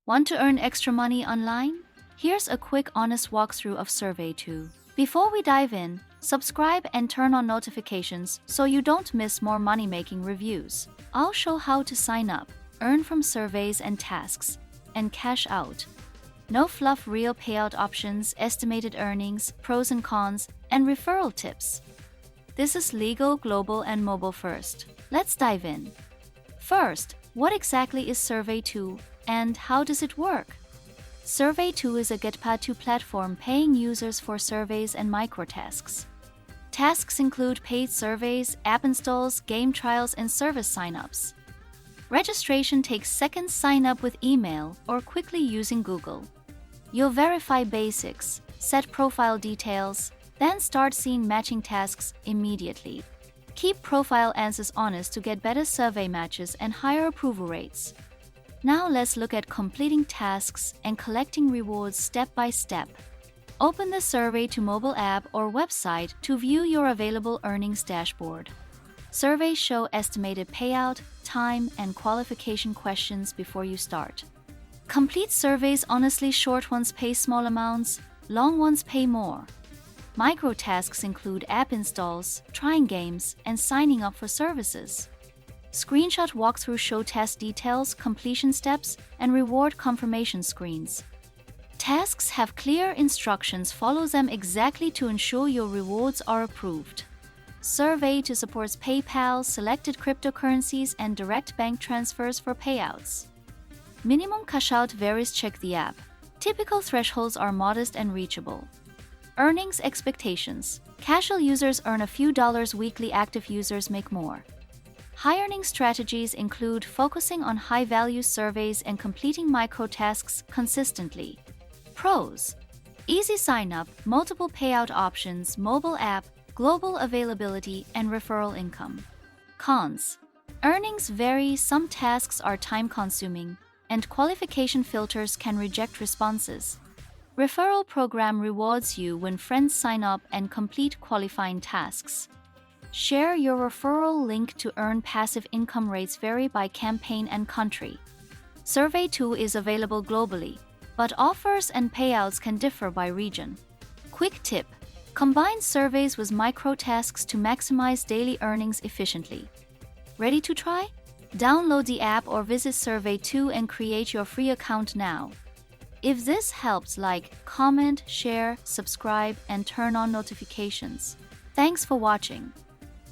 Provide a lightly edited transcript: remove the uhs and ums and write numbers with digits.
Want to earn extra money online? Here's a quick honest walkthrough of SurveyTo. Before we dive in, subscribe and turn on notifications so you don't miss more money-making reviews. I'll show how to sign up, earn from surveys and tasks, and cash out. No fluff, real payout options, estimated earnings, pros and cons, and referral tips. This is legal, global, and mobile first. Let's dive in. First, what exactly is SurveyTo and how does it work? SurveyTo is a GetPaid platform paying users for surveys and microtasks. Tasks include paid surveys, app installs, game trials, and service signups. Registration takes seconds. Sign up with email or quickly using Google. You'll verify basics, set profile details, then start seeing matching tasks immediately. Keep profile answers honest to get better survey matches and higher approval rates. Now let's look at completing tasks and collecting rewards step by step. Open the SurveyTo mobile app or website to view your available earnings dashboard. Surveys show estimated payout, time, and qualification questions before you start. Complete surveys honestly. Short ones pay small amounts, long ones pay more. Microtasks include app installs, trying games, and signing up for services. Screenshot walkthrough show task details, completion steps, and reward confirmation screens. Tasks have clear instructions. Follow them exactly to ensure your rewards are approved. SurveyTo supports PayPal, selected cryptocurrencies, and direct bank transfers for payouts. Minimum cash out varies. Check the app. Typical thresholds are modest and reachable. Earnings expectations. Casual users earn a few dollars weekly, active users make more. High earning strategies include focusing on high-value surveys and completing microtasks consistently. Pros: easy sign-up, multiple payout options, mobile app, global availability, and referral income. Cons: earnings vary, some tasks are time-consuming, and qualification filters can reject responses. Referral program rewards you when friends sign up and complete qualifying tasks. Share your referral link to earn passive income. Rates vary by campaign and country. SurveyTo is available globally, but offers and payouts can differ by region. Quick tip: combine surveys with microtasks to maximize daily earnings efficiently. Ready to try? Download the app or visit SurveyTo and create your free account now. If this helped, like, comment, share, subscribe, and turn on notifications. Thanks for watching.